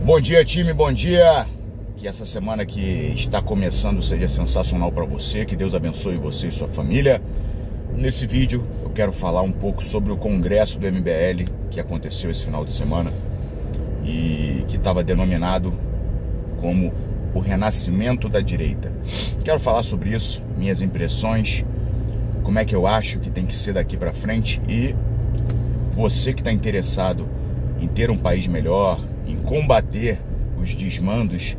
Bom dia, time, bom dia. Que essa semana que está começando seja sensacional para você, que Deus abençoe você e sua família. Nesse vídeo eu quero falar um pouco sobre o congresso do MBL que aconteceu esse final de semana e que estava denominado como o renascimento da direita. Quero falar sobre isso, minhas impressões, como é que eu acho que tem que ser daqui para frente, e você que está interessado em ter um país melhor, em combater os desmandos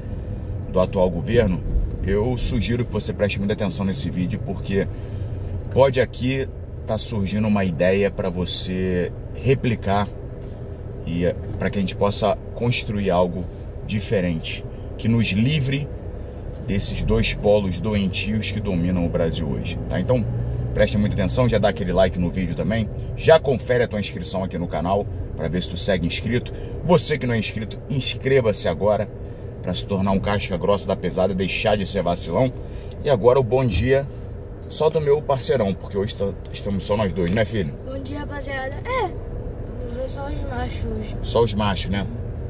do atual governo, eu sugiro que você preste muita atenção nesse vídeo, porque pode aqui estar surgindo uma ideia para você replicar e para que a gente possa construir algo diferente, que nos livre desses dois polos doentios que dominam o Brasil hoje, tá? Então, preste muita atenção, já dá aquele like no vídeo também, já confere a tua inscrição aqui no canal para ver se tu segue inscrito. Você que não é inscrito, inscreva-se agora para se tornar um casca grossa da pesada, deixar de ser vacilão. E agora o bom dia só do meu parceirão, porque hoje estamos só nós dois, né, filho? Bom dia, rapaziada. Vou ver só os machos hoje. Só os machos, né?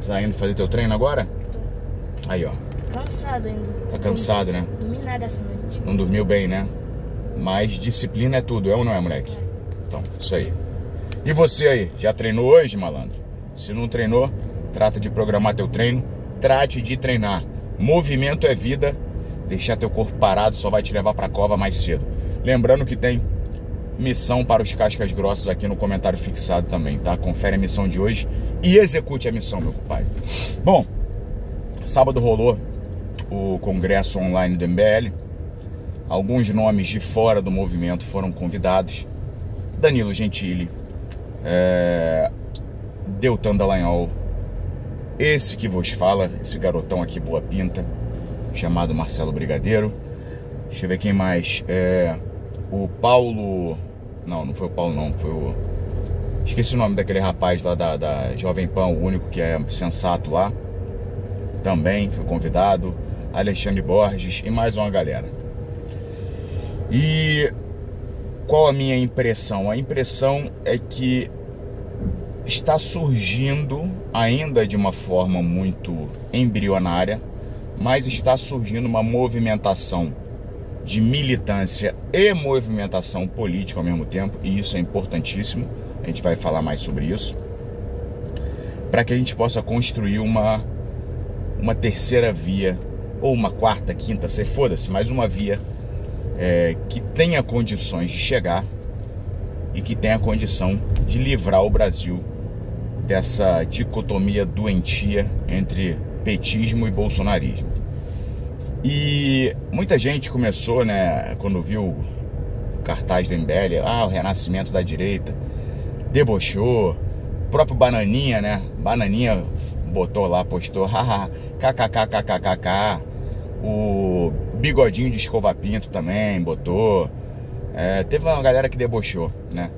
Tá indo fazer teu treino agora? Tô. Aí, ó. Cansado ainda. Tá cansado, né? Não dormi nada essa noite. Não dormiu bem, né? Mas disciplina é tudo, é ou não é, moleque? Então, isso aí. E você aí, já treinou hoje, malandro? Se não treinou, trata de programar teu treino, trate de treinar. Movimento é vida, deixar teu corpo parado só vai te levar pra cova mais cedo. Lembrando que tem missão para os cascas grossos aqui no comentário fixado também, tá? Confere a missão de hoje e execute a missão, meu compadre. Bom, sábado rolou o congresso online do MBL. Alguns nomes de fora do movimento foram convidados. Danilo Gentili, Deltan Dallagnol, esse que vos fala, esse garotão aqui boa pinta, chamado Marcelo Brigadeiro. Deixa eu ver quem mais. O Paulo... Não foi o Paulo não, foi o... Esqueci o nome daquele rapaz lá da Jovem Pan, o único que é sensato lá. Também foi convidado. Alexandre Borges e mais uma galera. E qual a minha impressão? A impressão é que está surgindo, ainda de uma forma muito embrionária, mas está surgindo uma movimentação de militância e movimentação política ao mesmo tempo, e isso é importantíssimo, a gente vai falar mais sobre isso, para que a gente possa construir uma terceira via, ou uma quarta, quinta, foda-se, mais uma via que tenha condições de chegar e que tenha condição de livrar o Brasil dessa dicotomia doentia entre petismo e bolsonarismo. E muita gente começou, né, quando viu o cartaz do MBL, o renascimento da direita, debochou. O próprio Bananinha, né, Bananinha botou lá, postou, haha, kkkkkk. O Bigodinho de Escova Pinto também botou. Teve uma galera que debochou, né?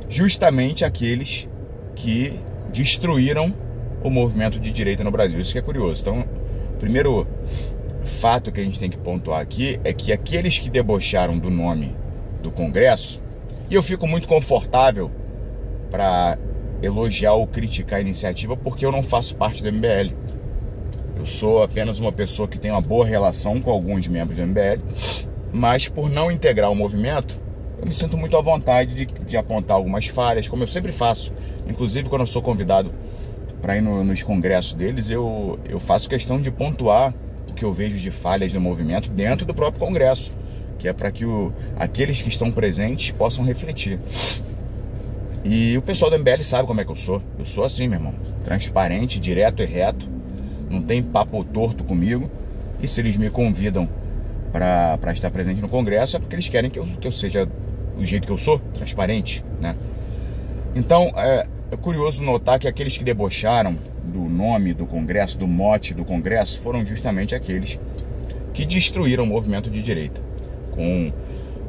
Justamente aqueles que destruíram o movimento de direita no Brasil. Isso que é curioso. Então, o primeiro fato que a gente tem que pontuar aqui é que aqueles que debocharam do nome do Congresso, e eu fico muito confortável para elogiar ou criticar a iniciativa, porque eu não faço parte do MBL. Eu sou apenas uma pessoa que tem uma boa relação com alguns membros do MBL, mas por não integrar o movimento, eu me sinto muito à vontade de apontar algumas falhas, como eu sempre faço. Inclusive, quando eu sou convidado para ir nos congressos deles, eu faço questão de pontuar o que eu vejo de falhas no movimento dentro do próprio congresso, que é para que aqueles que estão presentes possam refletir. E o pessoal do MBL sabe como é que eu sou. Eu sou assim, meu irmão, transparente, direto e reto. Não tem papo torto comigo. E se eles me convidam para estar presente no congresso, é porque eles querem que eu seja do jeito que eu sou, transparente, né? Então, é curioso notar que aqueles que debocharam do nome do congresso, do mote do congresso, foram justamente aqueles que destruíram o movimento de direita, com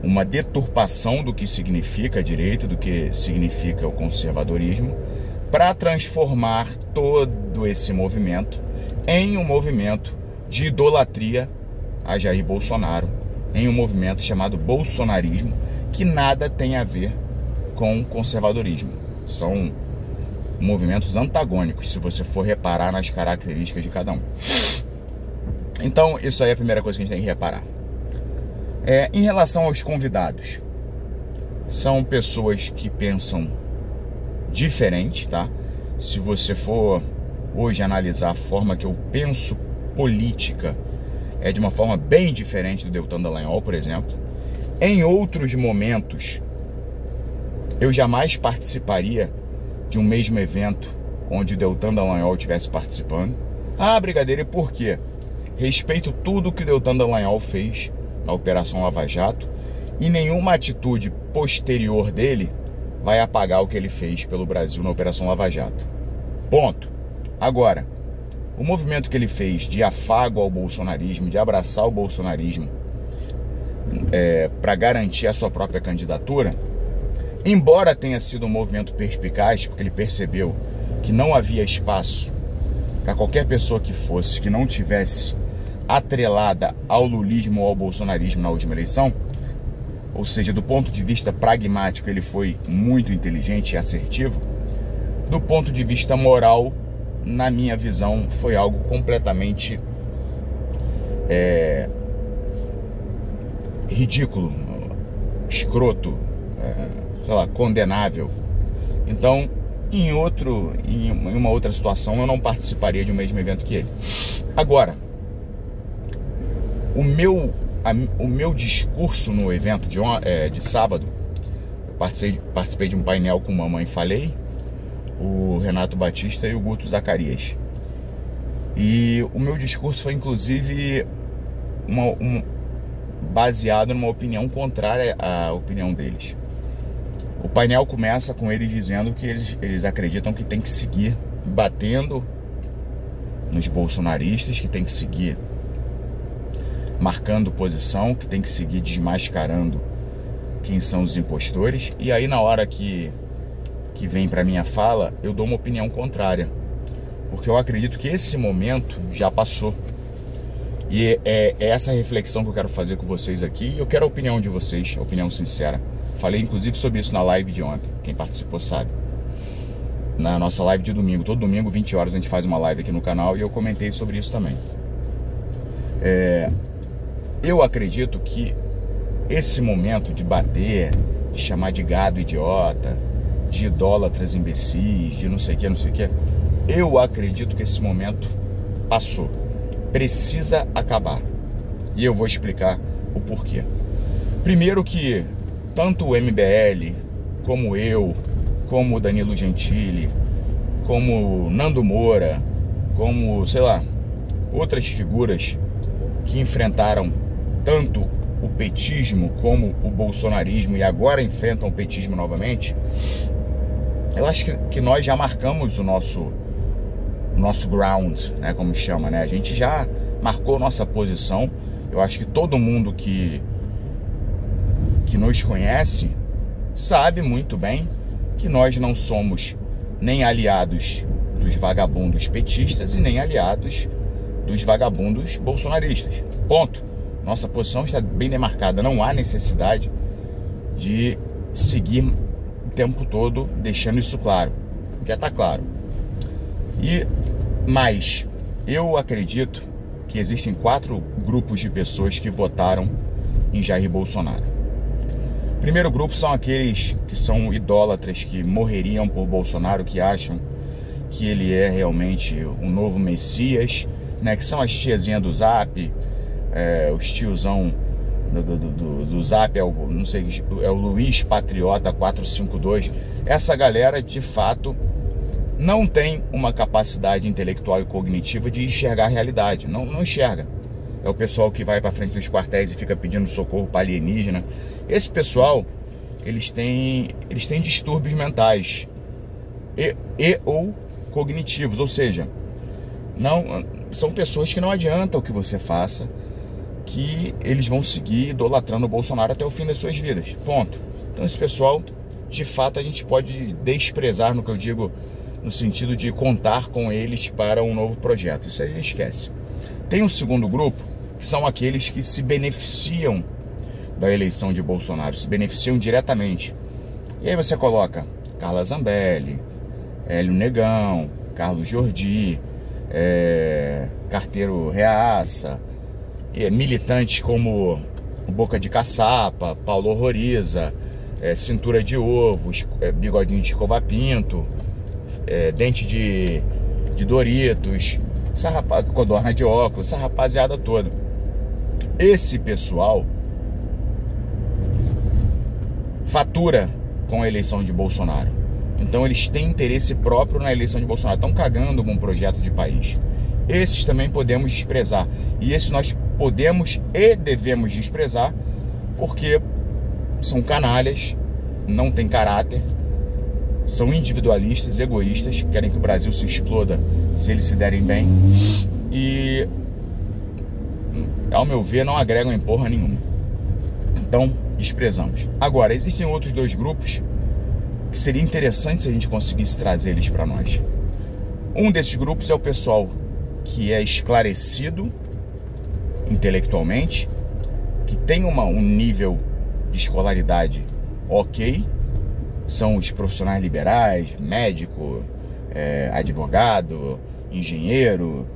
uma deturpação do que significa a direita, do que significa o conservadorismo, para transformar todo esse movimento em um movimento de idolatria a Jair Bolsonaro, em um movimento chamado bolsonarismo, que nada tem a ver com conservadorismo. São movimentos antagônicos, se você for reparar nas características de cada um. Então, isso aí é a primeira coisa que a gente tem que reparar. Em relação aos convidados, são pessoas que pensam diferente, tá? Se você for hoje analisar a forma que eu penso política, é de uma forma bem diferente do Deltan Dallagnol, por exemplo. Em outros momentos, eu jamais participaria de um mesmo evento onde o Deltan Dallagnol estivesse participando. Ah, Brigadeiro, e por quê? Respeito tudo que o Deltan Dallagnol fez na Operação Lava Jato e nenhuma atitude posterior dele vai apagar o que ele fez pelo Brasil na Operação Lava Jato. Ponto. Agora, o movimento que ele fez de afago ao bolsonarismo, de abraçar o bolsonarismo para garantir a sua própria candidatura, embora tenha sido um movimento perspicaz, porque ele percebeu que não havia espaço para qualquer pessoa que fosse, que não tivesse atrelada ao lulismo ou ao bolsonarismo na última eleição, ou seja, do ponto de vista pragmático ele foi muito inteligente e assertivo, do ponto de vista moral, na minha visão, foi algo completamente ridículo, escroto, sei lá, condenável. Então, em uma outra situação, eu não participaria de um mesmo evento que ele. Agora, o meu discurso no evento de sábado, eu participei de um painel com Mamãe Falei, o Renato Batista e o Guto Zacarias. E o meu discurso foi, inclusive, baseado numa opinião contrária à opinião deles. O painel começa com eles dizendo que eles acreditam que tem que seguir batendo nos bolsonaristas, que tem que seguir marcando posição, que tem que seguir desmascarando quem são os impostores. E aí, na hora que vem para minha fala, eu dou uma opinião contrária, porque eu acredito que esse momento já passou. E é essa reflexão que eu quero fazer com vocês aqui. E eu quero a opinião de vocês, a opinião sincera. Falei inclusive sobre isso na live de ontem, quem participou sabe. Na nossa live de domingo, todo domingo 20 horas a gente faz uma live aqui no canal, e eu comentei sobre isso também. Eu acredito que esse momento de bater, de chamar de gado idiota, de idólatras imbecis, de não sei o que, eu acredito que esse momento passou. Precisa acabar. E eu vou explicar o porquê. Primeiro que tanto o MBL, como eu, como o Danilo Gentili, como Nando Moura, como, sei lá, outras figuras que enfrentaram tanto o petismo como o bolsonarismo e agora enfrentam o petismo novamente, eu acho que nós já marcamos o nosso ground, né, como chama, né? A gente já marcou nossa posição. Eu acho que todo mundo que nos conhece sabe muito bem que nós não somos nem aliados dos vagabundos petistas e nem aliados dos vagabundos bolsonaristas. Ponto. Nossa posição está bem demarcada. Não há necessidade de seguir o tempo todo deixando isso claro. Já está claro. Mas eu acredito que existem 4 grupos de pessoas que votaram em Jair Bolsonaro. O primeiro grupo são aqueles que são idólatras, que morreriam por Bolsonaro, que acham que ele é realmente um novo Messias, né? Que são as tiazinhas do Zap, os tiozão do Zap, não sei, é o Luiz Patriota 452. Essa galera, de fato, não tem uma capacidade intelectual e cognitiva de enxergar a realidade. Não enxerga. É o pessoal que vai para frente dos quartéis e fica pedindo socorro para alienígena. Esse pessoal, eles têm distúrbios mentais ou cognitivos, ou seja, são pessoas que não adianta o que você faça, que eles vão seguir idolatrando o Bolsonaro até o fim das suas vidas. Ponto. Então esse pessoal, de fato, a gente pode desprezar, no que eu digo, no sentido de contar com eles para um novo projeto. Isso aí esquece. Tem um segundo grupo, que são aqueles que se beneficiam da eleição de Bolsonaro, se beneficiam diretamente. E aí você coloca Carla Zambelli, Hélio Negão, Carlos Jordi, Carteiro Reaça, militantes como Boca de Caçapa, Paulo Horroriza, Cintura de Ovos, Bigodinho de Escova Pinto, Dente de Doritos, Codorna de Óculos, essa rapaziada toda. Esse pessoal fatura com a eleição de Bolsonaro. Então eles têm interesse próprio na eleição de Bolsonaro, estão cagando com um projeto de país. Esses também podemos desprezar, e esses nós podemos e devemos desprezar, porque são canalhas, não têm caráter, são individualistas, egoístas, querem que o Brasil se exploda se eles se derem bem, e, ao meu ver, não agregam em porra nenhuma. Então, desprezamos. Agora, existem outros dois grupos que seria interessante se a gente conseguisse trazer eles para nós. Um desses grupos é o pessoal que é esclarecido intelectualmente, que tem um nível de escolaridade ok, são os profissionais liberais, médico, advogado, engenheiro,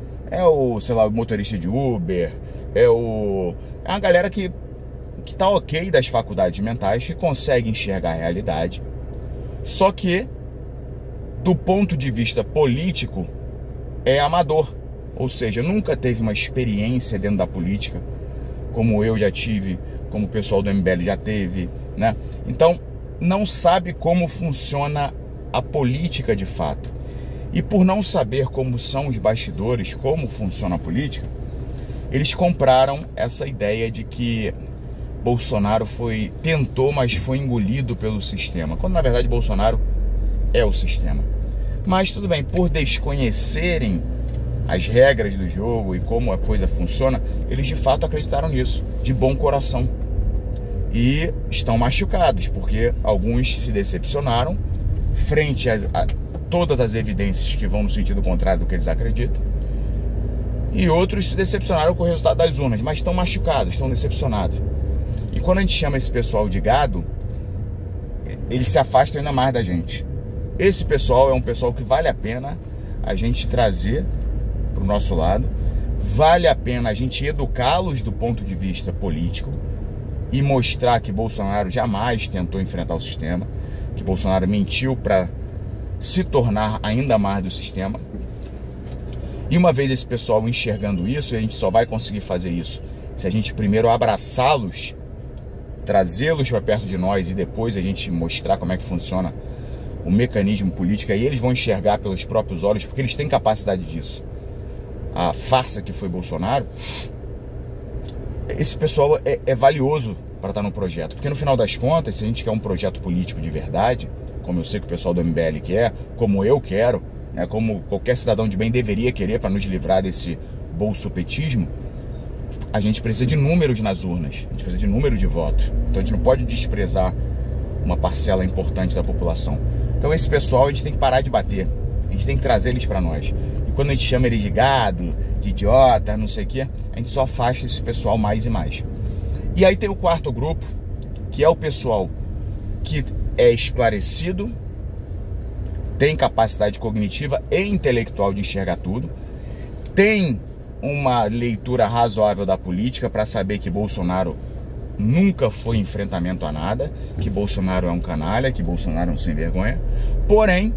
sei lá, o motorista de Uber, é uma galera que tá ok das faculdades mentais, que consegue enxergar a realidade, só que do ponto de vista político é amador, ou seja, nunca teve uma experiência dentro da política, como eu já tive, como o pessoal do MBL já teve, né? Então, não sabe como funciona a política de fato. E por não saber como são os bastidores, como funciona a política, eles compraram essa ideia de que Bolsonaro tentou, mas foi engolido pelo sistema, quando na verdade Bolsonaro é o sistema. Mas tudo bem, por desconhecerem as regras do jogo e como a coisa funciona, eles de fato acreditaram nisso, de bom coração. E estão machucados, porque alguns se decepcionaram frente a todas as evidências que vão no sentido contrário do que eles acreditam. E outros se decepcionaram com o resultado das urnas, mas estão machucados, estão decepcionados. E quando a gente chama esse pessoal de gado, eles se afastam ainda mais da gente. Esse pessoal é um pessoal que vale a pena a gente trazer para o nosso lado, vale a pena a gente educá-los do ponto de vista político e mostrar que Bolsonaro jamais tentou enfrentar o sistema, que Bolsonaro mentiu para se tornar ainda mais do sistema. E uma vez esse pessoal enxergando isso, e a gente só vai conseguir fazer isso se a gente primeiro abraçá-los, trazê-los para perto de nós e depois a gente mostrar como é que funciona o mecanismo político, aí eles vão enxergar pelos próprios olhos, porque eles têm capacidade disso. A farsa que foi Bolsonaro, esse pessoal é valioso para estar no projeto, porque no final das contas, se a gente quer um projeto político de verdade, como eu sei que o pessoal do MBL quer, como eu quero, né, como qualquer cidadão de bem deveria querer para nos livrar desse bolsopetismo, a gente precisa de números nas urnas, a gente precisa de número de votos. Então a gente não pode desprezar uma parcela importante da população. Então esse pessoal a gente tem que parar de bater, a gente tem que trazer eles para nós. E quando a gente chama eles de gado, de idiota, não sei o que, a gente só afasta esse pessoal mais e mais. E aí tem o quarto grupo, que é o pessoal que é esclarecido, tem capacidade cognitiva e intelectual de enxergar tudo, tem uma leitura razoável da política para saber que Bolsonaro nunca foi enfrentamento a nada, que Bolsonaro é um canalha, que Bolsonaro é um sem vergonha, porém,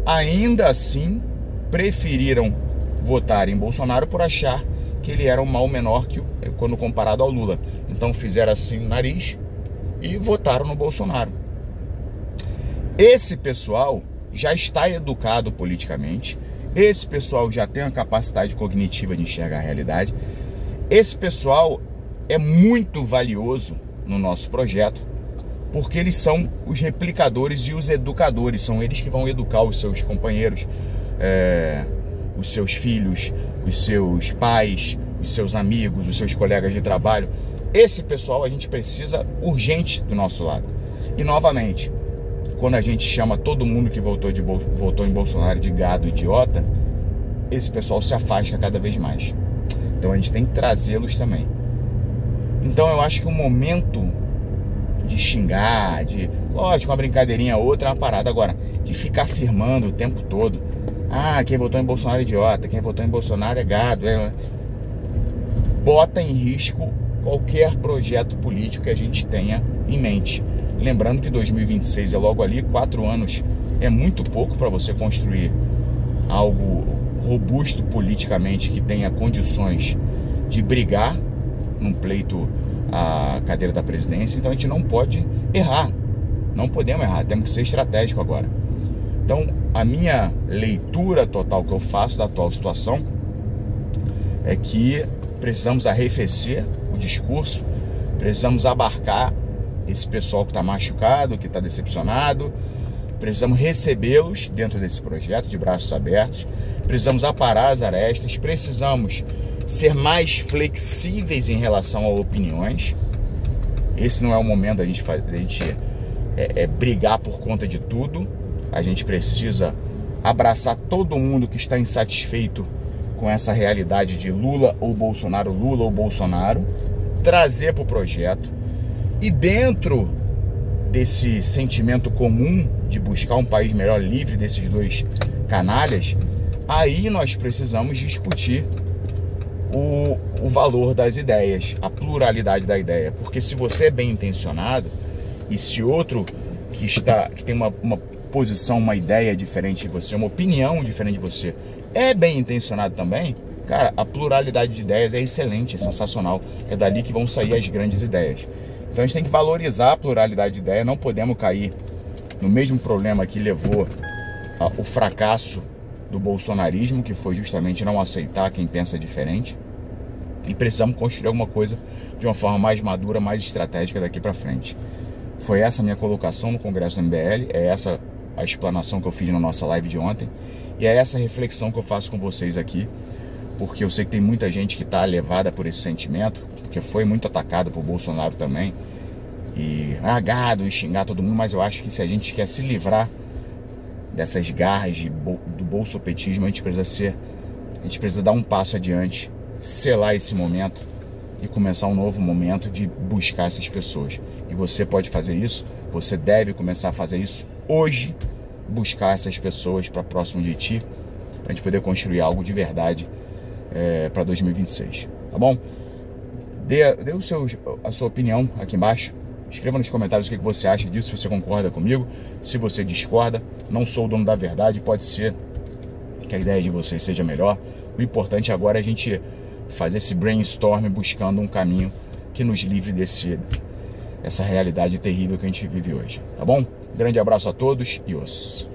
ainda assim, preferiram votar em Bolsonaro por achar que ele era um mal menor quando comparado ao Lula. Então fizeram assim no nariz e votaram no Bolsonaro. Esse pessoal já está educado politicamente, esse pessoal já tem a capacidade cognitiva de enxergar a realidade, esse pessoal é muito valioso no nosso projeto, porque eles são os replicadores e os educadores, são eles que vão educar os seus companheiros, os seus filhos, os seus pais, os seus amigos, os seus colegas de trabalho. Esse pessoal a gente precisa urgente do nosso lado. E novamente, quando a gente chama todo mundo que votou em Bolsonaro de gado idiota, esse pessoal se afasta cada vez mais. Então a gente tem que trazê-los também. Então eu acho que o momento de xingar, lógico, uma brincadeirinha outra é uma parada. Agora, de ficar afirmando o tempo todo: ah, quem votou em Bolsonaro é idiota, quem votou em Bolsonaro é gado. Bota em risco qualquer projeto político que a gente tenha em mente. Lembrando que 2026 é logo ali, 4 anos é muito pouco para você construir algo robusto politicamente, que tenha condições de brigar num pleito à cadeira da presidência. Então a gente não pode errar, não podemos errar, temos que ser estratégico agora. Então a minha leitura total que eu faço da atual situação é que precisamos arrefecer o discurso, precisamos abarcar esse pessoal que está machucado, que está decepcionado, precisamos recebê-los dentro desse projeto de braços abertos, precisamos aparar as arestas, precisamos ser mais flexíveis em relação a opiniões. Esse não é o momento da gente brigar por conta de tudo. A gente precisa abraçar todo mundo que está insatisfeito com essa realidade de Lula ou Bolsonaro, trazer para o projeto. E dentro desse sentimento comum de buscar um país melhor, livre desses dois canalhas, aí nós precisamos discutir o valor das ideias, a pluralidade da ideia. Porque se você é bem intencionado e se outro que tem uma posição, uma ideia diferente de você, uma opinião diferente de você, é bem intencionado também, cara, a pluralidade de ideias é excelente, é sensacional. É dali que vão sair as grandes ideias. Então a gente tem que valorizar a pluralidade de ideias, não podemos cair no mesmo problema que levou o fracasso do bolsonarismo, que foi justamente não aceitar quem pensa diferente. E precisamos construir alguma coisa de uma forma mais madura, mais estratégica daqui para frente. Foi essa a minha colocação no Congresso do MBL, é essa a explanação que eu fiz na nossa live de ontem, e é essa reflexão que eu faço com vocês aqui, porque eu sei que tem muita gente que está levada por esse sentimento, porque foi muito atacado por Bolsonaro também, e gado, e xingar todo mundo, mas eu acho que se a gente quer se livrar dessas garras do bolsopetismo, a gente precisa dar um passo adiante, selar esse momento e começar um novo momento de buscar essas pessoas. E você pode fazer isso, você deve começar a fazer isso hoje, buscar essas pessoas para próximo de ti, para a gente poder construir algo de verdade para 2026, tá bom? Dê a sua opinião aqui embaixo, escreva nos comentários o que você acha disso, se você concorda comigo, se você discorda. Não sou o dono da verdade, pode ser que a ideia de vocês seja melhor. O importante agora é a gente fazer esse brainstorm buscando um caminho que nos livre dessa realidade terrível que a gente vive hoje, tá bom? Grande abraço a todos e os...